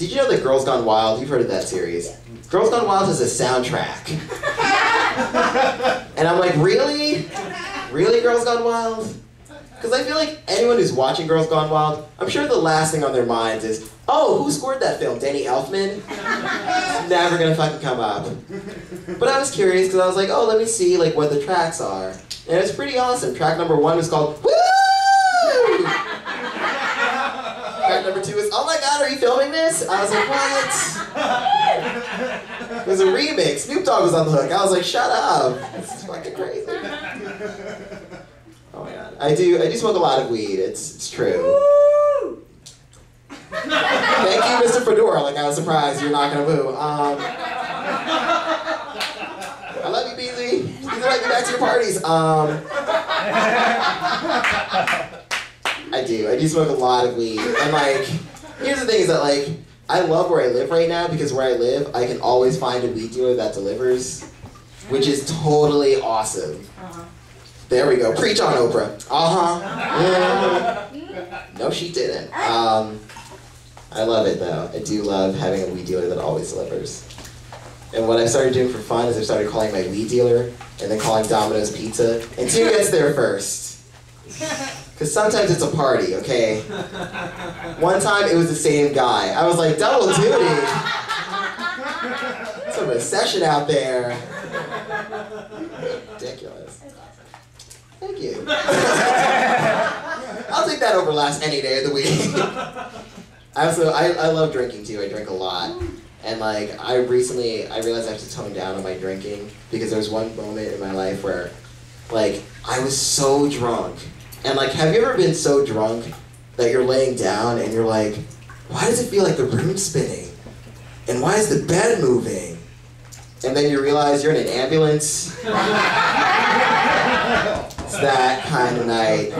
Did you know that Girls Gone Wild, you've heard of that series? Girls Gone Wild has a soundtrack. And I'm like, really? Really, Girls Gone Wild? Because I feel like anyone who's watching Girls Gone Wild, I'm sure the last thing on their minds is, oh, who scored that film? Danny Elfman? It's never gonna fucking come up. But I was curious because I was like, oh, let me see like what the tracks are. And it's pretty awesome. Track number 1 was called Woo! Track number 2 is, oh my god, are you filming this? I was like, what? It was a remix. Snoop Dogg was on the hook. I was like, shut up. This is fucking crazy. Oh my god. I do smoke a lot of weed. It's true. Thank you, Mr. Fedora. Like, I was surprised you're not gonna boo. I love you, Beasley. Please invite me back to your parties. I do smoke a lot of weed. And like, here's the thing is that like, I love where I live right now because where I live, I can always find a weed dealer that delivers, which is totally awesome. There we go. Preach on Oprah. Yeah. No, she didn't. I love it though. I do love having a weed dealer that always delivers. And what I started doing for fun is I started calling my weed dealer and then calling Domino's Pizza. And who gets there first? Because sometimes it's a party, okay? One time it was the same guy. I was like, double duty. It's a recession out there. Ridiculous. Thank you. I'll take that over last any day of the week. I love drinking too. I drink a lot. And like, I realized I have to tone down on my drinking because there was one moment in my life where like, I was so drunk. And like, have you ever been so drunk that you're laying down and you're like, why does it feel like the room's spinning? And why is the bed moving? And then you realize you're in an ambulance. It's that kind of night.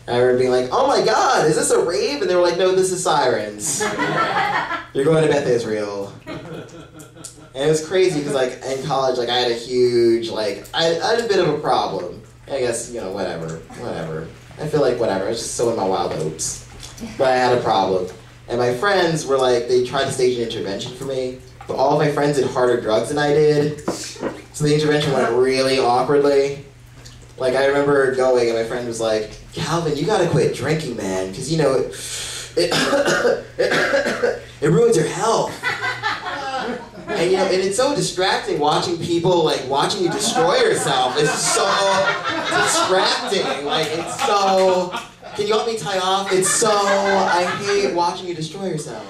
I remember being like, oh my god, is this a rave? And they were like, no, this is sirens. You're going to Beth Israel. And it was crazy because like in college, like I had a huge, like, I had a bit of a problem. I guess, you know, whatever. I feel like whatever, I was just sowing my wild oats. But I had a problem. And my friends were like, they tried to stage an intervention for me, but all of my friends did harder drugs than I did. So the intervention went really awkwardly. Like I remember going and my friend was like, Calvin, you gotta quit drinking, man, because you know, it ruins your health. And you know, and it's so distracting watching people, like watching you destroy yourself. It's so distracting. Like it's so, can you help me tie off? It's so, I hate watching you destroy yourself.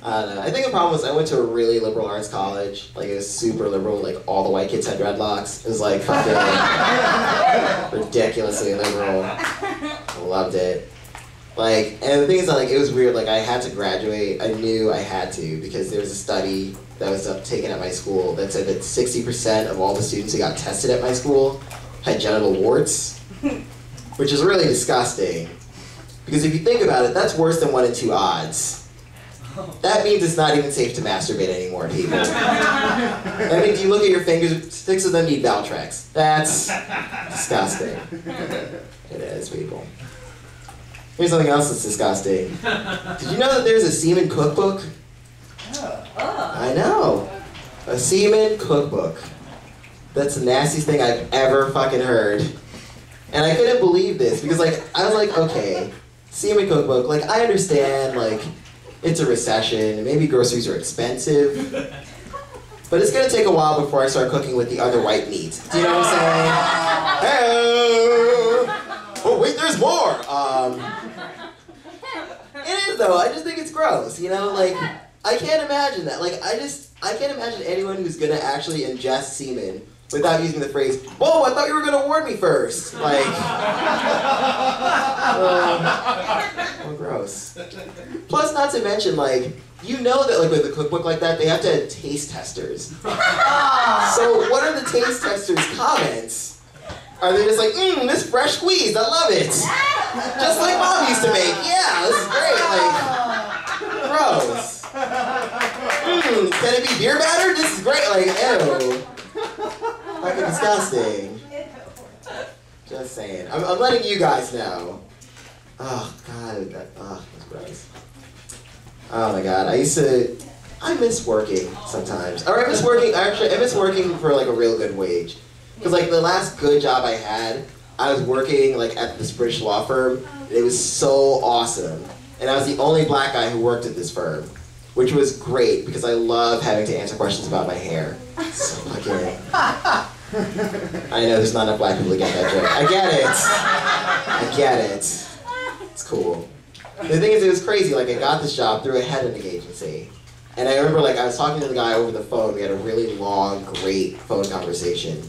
I don't know. I think the problem was I went to a really liberal arts college. Like it was super liberal, like all the white kids had dreadlocks. It was like fucking ridiculously liberal. I loved it. Like, and the thing is that like it was weird, like I had to graduate. I knew I had to because there was a study that was taken at my school that said that 60% of all the students who got tested at my school had genital warts, which is really disgusting. Because if you think about it, that's worse than 1 in 2 odds. That means it's not even safe to masturbate anymore, people. That means you look at your fingers, 6 of them need Valtrex. That's disgusting. It is, people. Here's something else that's disgusting. Did you know that there's a semen cookbook? I know. A semen cookbook. That's the nastiest thing I've ever fucking heard. And I couldn't believe this because like, I was like, okay, semen cookbook, like I understand, like, it's a recession, and maybe groceries are expensive, but it's gonna take a while before I start cooking with the other white meat. Do you know what I'm saying? Hey! Oh wait, there's more! It is though, I just think it's gross, you know? Like, I can't imagine that. Like, I can't imagine anyone who's gonna actually ingest semen without using the phrase, whoa, I thought you were gonna warn me first. Like, oh, gross. Plus, not to mention, like, you know that, like, with a cookbook like that, they have to have taste testers. So, what are the taste testers' comments? Are they just like, this fresh squeezed, I love it. Just like Mom used to make. Yeah, this is great. Like, gross. Can it be beer batter? This is great. Like, ew. Fucking disgusting. Just saying. I'm letting you guys know. Oh God, that's gross. Oh my God, I miss working sometimes. Or I miss working for like a real good wage. Cause like the last good job I had, I was working like at this British law firm. It was so awesome. And I was the only black guy who worked at this firm, which was great because I love having to answer questions about my hair. So fucking... I know there's not enough black people to get that joke. I get it. It's cool. The thing is, it was crazy. Like, I got this job through a headhunting agency. And I remember, like, I was talking to the guy over the phone. We had a really long, great phone conversation.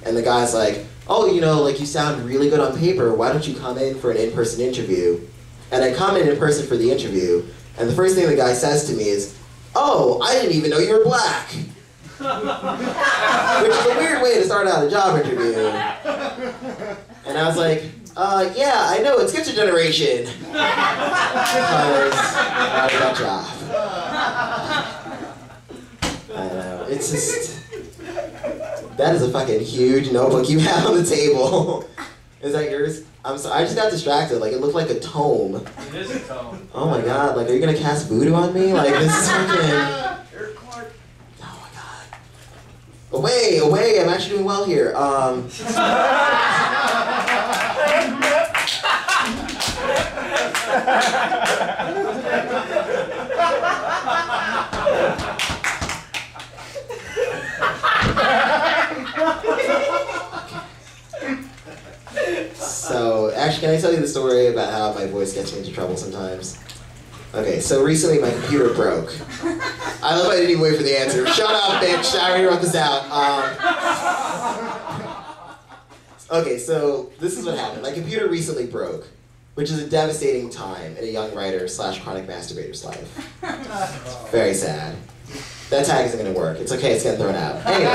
And the guy's like, oh, you know, like, you sound really good on paper. Why don't you come in for an in-person interview? And I come in person for the interview. And the first thing the guy says to me is, oh, I didn't even know you were black. Which is a weird way to start out a job interview. And I was like, yeah, I know, it skips a generation. Because I got a job. I know, it's just... That is a fucking huge notebook you have on the table. Is that yours? I'm sorry, I just got distracted. Like, it looked like a tome. It is a tome. Oh my God, like, are you gonna cast voodoo on me? Like, this is fucking... Oh my God. Away, I'm actually doing well here. So, actually, can I tell you the story about how my voice gets me into trouble sometimes? Okay, so recently my computer broke. I love I didn't even wait for the answer. Shut up, bitch! I already wrote this out. Okay, so this is what happened. My computer recently broke, which is a devastating time in a young writer / chronic masturbator's life. Very sad. That tag isn't going to work. It's okay, it's getting thrown out. Anyway,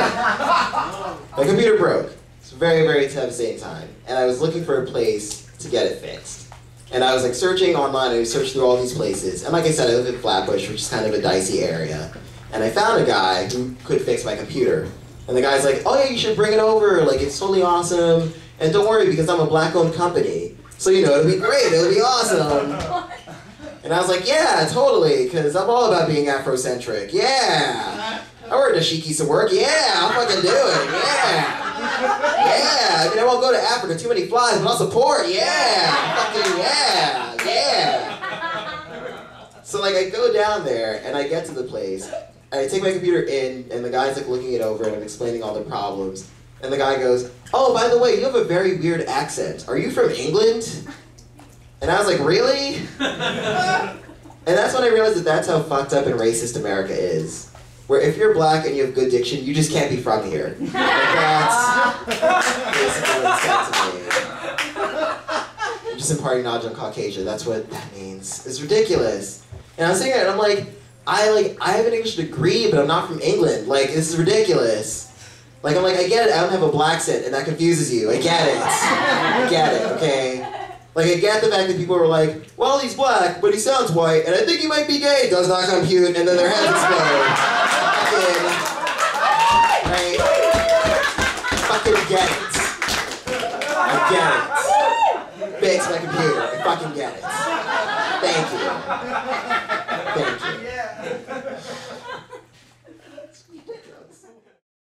my computer broke. It's a very, very devastating time. And I was looking for a place to get it fixed. And I was like searching online, and I searched through all these places. And like I said, I live in Flatbush, which is kind of a dicey area. And I found a guy who could fix my computer. And the guy's like, oh yeah, you should bring it over, like it's totally awesome. And don't worry, because I'm a black-owned company. So you know, it'll be great, it'll be awesome. And I was like, yeah, totally, because I'm all about being Afrocentric. Yeah! I wear dashikis to work. Yeah, I'll fucking do it. Yeah! Yeah! I mean, I won't go to Africa, too many flies, but I'll support. Yeah! Fucking yeah! Yeah! So, like, I go down there, and I get to the place, and I take my computer in, and the guy's, like, looking it over, and I'm explaining all the problems. And the guy goes, oh, by the way, you have a very weird accent. Are you from England? And I was like, really? And that's when I realized that that's how fucked up and racist America is. Where if you're black and you have good diction, you just can't be from here. Like that's basically what it said to me. I'm just imparting knowledge on Caucasian. That's what that means. It's ridiculous. And I was sitting there and I'm like, I have an English degree, but I'm not from England. Like, this is ridiculous. Like, I'm like, I get it, I don't have a black accent, and that confuses you. I get it. I get it, okay? Like, I get the fact that people were like, well, he's black, but he sounds white, and I think he might be gay. Does not compute, and then their heads explode. Fucking, right? Fucking get it. I get it. Fix my computer. I fucking get it. Thank you. Thank you.